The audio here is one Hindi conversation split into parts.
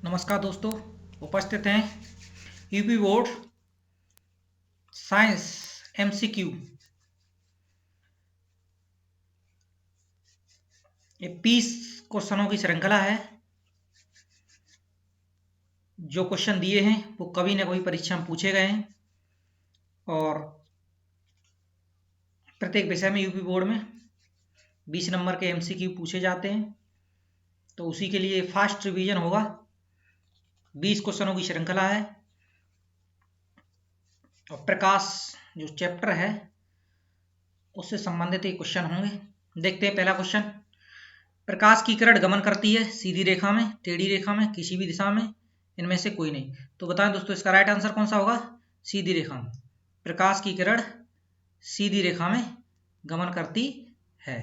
नमस्कार दोस्तों, उपस्थित हैं यूपी बोर्ड साइंस एमसीक्यू। ये 20 क्वेश्चनों की श्रृंखला है। जो क्वेश्चन दिए हैं वो कभी ना कभी परीक्षा में पूछे गए हैं और प्रत्येक विषय में यूपी बोर्ड में 20 नंबर के एमसीक्यू पूछे जाते हैं। तो उसी के लिए फास्ट रिवीजन होगा। 20 क्वेश्चनों की श्रृंखला है और प्रकाश जो चैप्टर है उससे संबंधित ये क्वेश्चन होंगे। देखते हैं पहला क्वेश्चन। प्रकाश की किरण गमन करती है सीधी रेखा में, टेढ़ी रेखा में, किसी भी दिशा में, इनमें से कोई नहीं। तो बताएं दोस्तों, इसका राइट आंसर कौन सा होगा? सीधी रेखा में। प्रकाश की किरण सीधी रेखा में गमन करती है,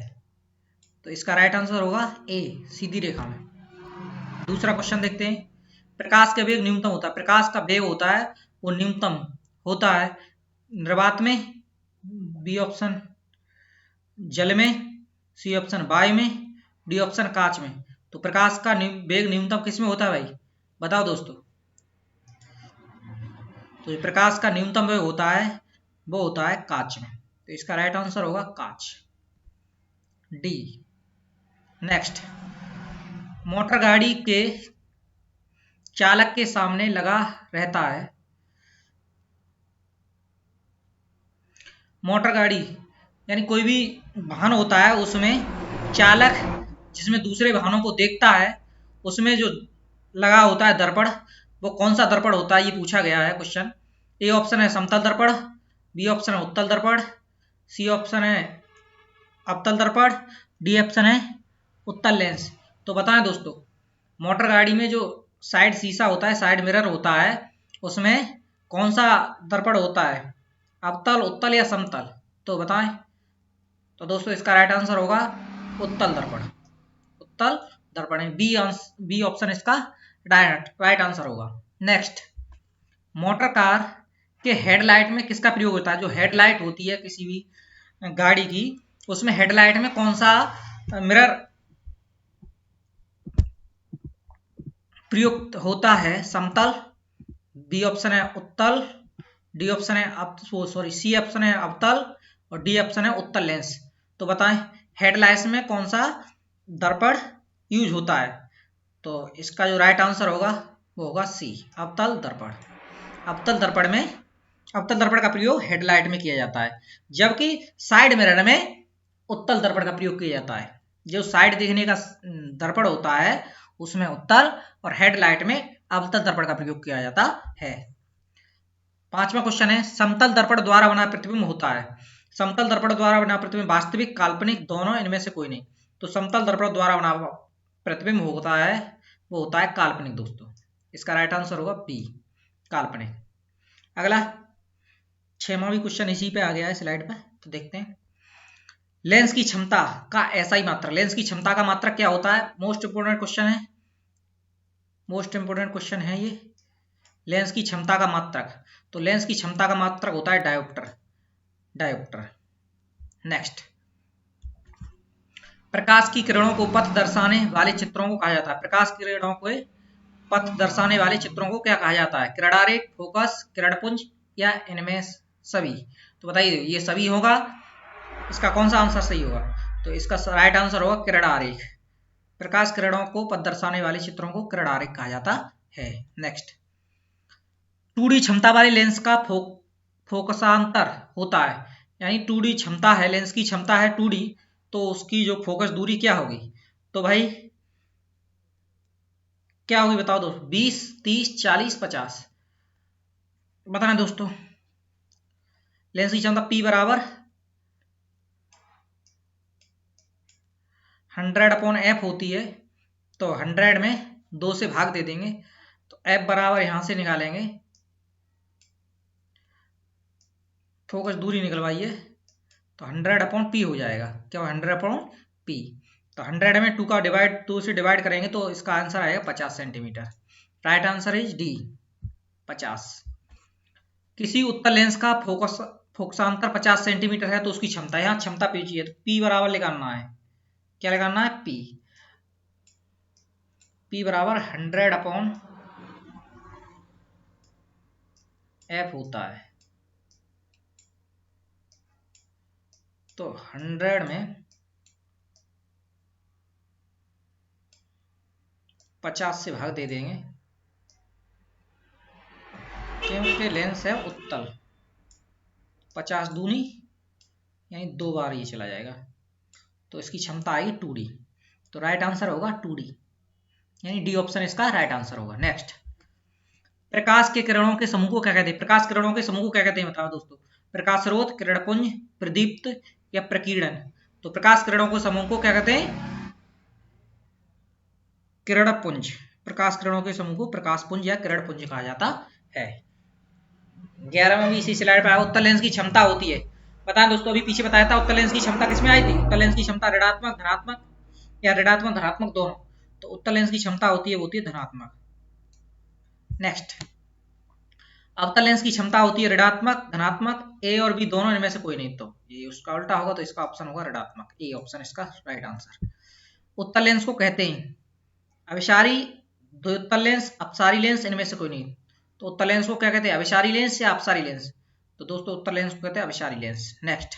तो इसका राइट आंसर होगा ए, सीधी रेखा में। दूसरा क्वेश्चन देखते हैं। प्रकाश का वेग न्यूनतम होता है। प्रकाश का वेग होता है वो न्यूनतम होता है निर्वात में, बी ऑप्शन, जल में, सी ऑप्शन वायु में, डी ऑप्शन कांच में। तो प्रकाश का वेग न्यूनतम किस में होता है भाई? बताओ दोस्तों। तो प्रकाश का न्यूनतम वेग होता है वो होता है कांच में। तो इसका राइट आंसर होगा कांच, डी। नेक्स्ट, मोटर गाड़ी के चालक के सामने लगा रहता है। मोटर गाड़ी यानी कोई भी वाहन होता है उसमें चालक जिसमें दूसरे वाहनों को देखता है, उसमें जो लगा होता है दर्पण, वो कौन सा दर्पण होता है ये पूछा गया है क्वेश्चन। ए ऑप्शन है समतल दर्पण, बी ऑप्शन है उत्तल दर्पण, सी ऑप्शन है अवतल दर्पण, डी ऑप्शन है उत्तल लेंस। तो बताएं दोस्तों, मोटर गाड़ी में जो साइड शीशा होता है, साइड मिरर होता है, उसमें कौन सा दर्पण होता है? अवतल, उत्तल या समतल? तो बताएं। तो दोस्तों इसका राइट आंसर होगा उत्तल दर्पण। उत्तल दर्पण है, बी ऑप्शन इसका राइट आंसर होगा। नेक्स्ट, मोटर कार के हेडलाइट में किसका प्रयोग होता है? जो हेडलाइट होती है किसी भी गाड़ी की, उसमें हेडलाइट में कौन सा मिरर प्रयुक्त होता है? समतल, बी ऑप्शन है उत्तल, डी ऑप्शन है सी ऑप्शन है अवतल और डी ऑप्शन है उत्तल लेंस। तो बताएं हेडलाइट्स में कौन सा दर्पण यूज होता है? तो इसका जो राइट आंसर होगा वो होगा सी, अवतल दर्पण। अवतल दर्पण का प्रयोग हेडलाइट में किया जाता है, जबकि साइड मिरर में उत्तल दर्पण का प्रयोग किया जाता है। जो साइड देखने का दर्पण होता है उसमें उत्तल और हेडलाइट में अवतल दर्पण का प्रयोग किया जाता है। पांचवा क्वेश्चन है, समतल दर्पण द्वारा बना प्रतिबिंब होता है। समतल दर्पण द्वारा बना प्रतिबिंब वास्तविक, काल्पनिक, दोनों, इनमें से कोई नहीं। तो समतल दर्पण द्वारा बना प्रतिबिंब होता है वो होता है काल्पनिक दोस्तों। इसका राइट आंसर होगा बी, काल्पनिक। अगला 6वां भी क्वेश्चन इसी पे आ गया है स्लाइड पे, तो देखते हैं। लेंस की क्षमता का एसआई मात्रक, लेंस की क्षमता का मात्रक क्या होता है? मोस्ट इंपोर्टेंट क्वेश्चन है, मोस्ट इंपोर्टेंट क्वेश्चन है ये। लेंस की क्षमता का मात्रक, तो लेंस की क्षमता का मात्रक होता है डायोप्टर। नेक्स्ट, प्रकाश की किरणों को पथ दर्शाने वाले चित्रों को कहा जाता है। प्रकाश की किरणों को पथ दर्शाने वाले चित्रों को क्या कहा जाता है? किरणारेख, फोकस, किरणपुंज या इनमें सभी? तो बताइए, ये सभी होगा। इसका कौन सा आंसर सही होगा? तो इसका राइट आंसर होगा किरणारेख। प्रकाश किरणों को पथ दर्शाने वाले चित्रों को किरणारेख कहा जाता है। नेक्स्ट, 2D क्षमता वाले लेंस का फोकसांतर होता है, यानी 2D क्षमता है, लेंस की क्षमता है 2D, तो उसकी जो फोकस दूरी क्या होगी? तो भाई क्या होगी बताओ दोस्तों? 20, 30, 40, 50 बताना दोस्तों। लेंस की क्षमता P बराबर 100/f होती है, तो 100 में 2 से भाग दे देंगे, तो f बराबर यहां से निकालेंगे, फोकस दूरी निकलवाइए, तो 100/p हो जाएगा। क्या 100/p? तो 100 में 2 से डिवाइड करेंगे तो इसका आंसर आएगा 50 centimetre. Right answer is D, 50। किसी उत्तल लेंस का फोकसांतर 50 सेंटीमीटर है तो उसकी क्षमता, यहाँ क्षमता पीछी है, तो P बराबर लगाना है, क्या लगाना है? P बराबर 100/f एफ होता है। तो 100 में 50 से भाग दे देंगे, क्योंकि लेंस है उत्तल। 50 दूनी यानी 2 बार ये चला जाएगा, तो इसकी क्षमता आएगी 2D। तो राइट आंसर होगा 2D, यानी डी ऑप्शन इसका राइट आंसर होगा। नेक्स्ट, प्रकाश के किरणों के समूह को क्या कहते हैं? प्रकाश किरणों के समूह को क्या कहते हैं बताओ दोस्तों? प्रकाश स्रोत, किरणपुंज, प्रदीप्त या प्रकीर्णन? तो प्रकाश किरणों के समूह को क्या कहते हैं? किरणपुंज। प्रकाश किरणों के समूह को प्रकाशपुंज या किरणपुंज कहा जाता है। 11वां भी इसी स्लाइड पर आया। उत्तल लेंस की क्षमता होती है, बताएं दोस्तों, अभी पीछे बताया था उत्तल लेंस की क्षमता किसमें आई थी? उत्तल लेंस की क्षमता ऋणात्मक, धनात्मक या ऋणात्मक धनात्मक दोनों। तो उत्तल लेंस की क्षमता होती है, वो होती है धनात्मक। नेक्स्ट, अवतल लेंस की क्षमता होती है ऋणात्मक, धनात्मक, ए और बी दोनों, इनमें से कोई नहीं। तो ये उसका उल्टा होगा, तो इसका ऑप्शन होगा ऋणात्मक। ए ऑप्शन इसका राइट आंसर। उत्तल लेंस को कहते हैं अभिसारी, द्व्युत्तल लेंस, अपसारी लेंस, इनमें से कोई नहीं। तो उत्तल लेंस को क्या कहते हैं? अभिसारी लेंस या अपसारी लेंस? तो दोस्तों उत्तल लेंस को कहते हैं अभिसारी लेंस। नेक्स्ट,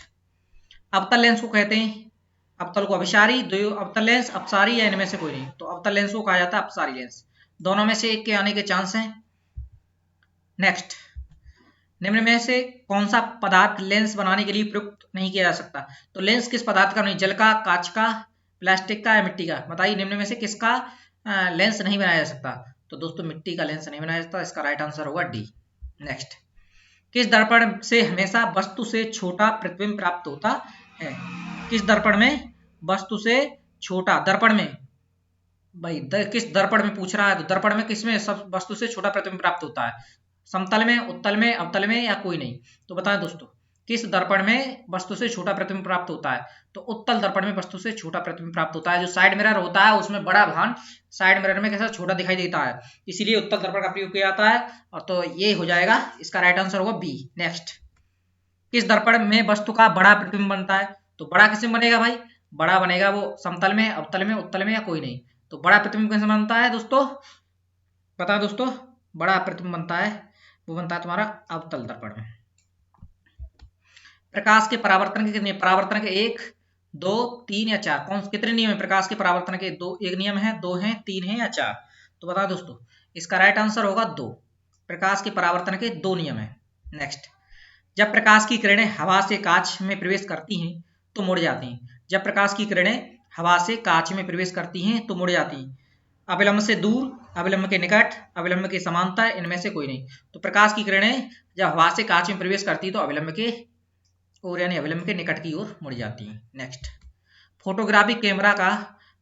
अवतल लेंस को कहते हैं, अवतल को अभिसारी, अवतल लेंस अपसारी या इनमें से कोई नहीं। तो अवतल लेंस को कहा जाता है अपसारी लेंस। दोनों में से एक के आने के चांस हैं। नेक्स्ट, निम्न में से कौन सा पदार्थ लेंस बनाने के लिए प्रयुक्त नहीं किया जा सकता? तो लेंस किस पदार्थ का नहीं? जल का, कांच का, प्लास्टिक का या मिट्टी का? बताइए निम्न में से किसका लेंस नहीं बनाया जा सकता? तो दोस्तों मिट्टी का लेंस नहीं बनाया जा सकता, इसका राइट आंसर होगा डी। नेक्स्ट, किस दर्पण से हमेशा वस्तु से छोटा प्रतिबिंब प्राप्त होता है? किस दर्पण में वस्तु से छोटा, दर्पण में भाई किस दर्पण में पूछ रहा है? तो दर्पण में किसमें सब वस्तु से छोटा प्रतिबिंब प्राप्त होता है? समतल में, उत्तल में, अवतल में या कोई नहीं? तो बताएं दोस्तों, किस दर्पण में वस्तु से छोटा प्रतिबिंब प्राप्त होता है? तो उत्तल दर्पण में वस्तु से छोटा प्रतिबिंब प्राप्त होता है। जो साइड मिरर होता है उसमें बड़ा भान साइड मिरर में कैसा छोटा दिखाई देता है, इसीलिए उत्तल दर्पण का प्रयोग किया जाता है। और तो ये हो जाएगा, इसका राइट आंसर होगा बी। नेक्स्ट, किस दर्पण में वस्तु का बड़ा प्रतिबिंब बनता है? तो बड़ा किसमें बनेगा भाई? बड़ा बनेगा वो समतल में, अवतल में, उत्तल में या कोई नहीं। तो बड़ा प्रतिबिंब कैसे बनता है दोस्तों? पता है दोस्तों, बड़ा प्रतिबिंब बनता है, वो बनता है तुम्हारा अवतल दर्पण में। प्रकाश के परावर्तन के कितने? परावर्तन के 1, 2, 3 या 4? कौन कितने नियम है प्रकाश के परावर्तन के? 2, 1 नियम है, 2 है, 3 है या 4? तो बताओ दोस्तों, इसका राइट आंसर होगा 2। प्रकाश के परावर्तन के 2 नियम है। नेक्स्ट, जब प्रकाश की किरणें हवा से कांच में प्रवेश करती हैं तो मुड़ जाती हैं। जब प्रकाश की किरणें हवा से कांच में प्रवेश करती हैं तो मुड़ जाती हैं। अविलंब से दूर, अविलंब के निकट, अविलंब के समांतर, इनमें से कोई नहीं। तो प्रकाश की किरणें जब हवा से कांच में प्रवेश करती है तो अविलंब के ओर यानी अविलंब के निकट की ओर मुड़ जाती है। नेक्स्ट, फोटोग्राफिक कैमरा का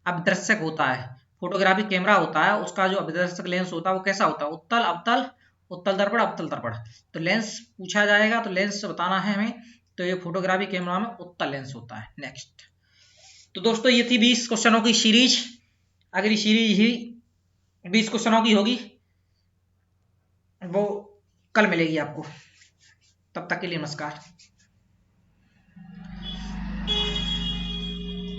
अभिदर्शक होता है, फोटोग्राफिक कैमरा होता है उसका जो अभिदर्शक लेंस होता है वो कैसा होता है? उत्तल, अवतल, उत्तल दर्पण, अवतल दर्पण। तो लेंस पूछा जाएगा तो लेंस बताना है हमें, तो ये फोटोग्राफिक कैमरा में उत्तल लेंस होता है। नेक्स्ट, तो दोस्तों ये थी 20 क्वेश्चनों की सीरीज। अगली सीरीज ही 20 क्वेश्चनों की होगी, वो कल मिलेगी आपको। तब तक के लिए नमस्कार।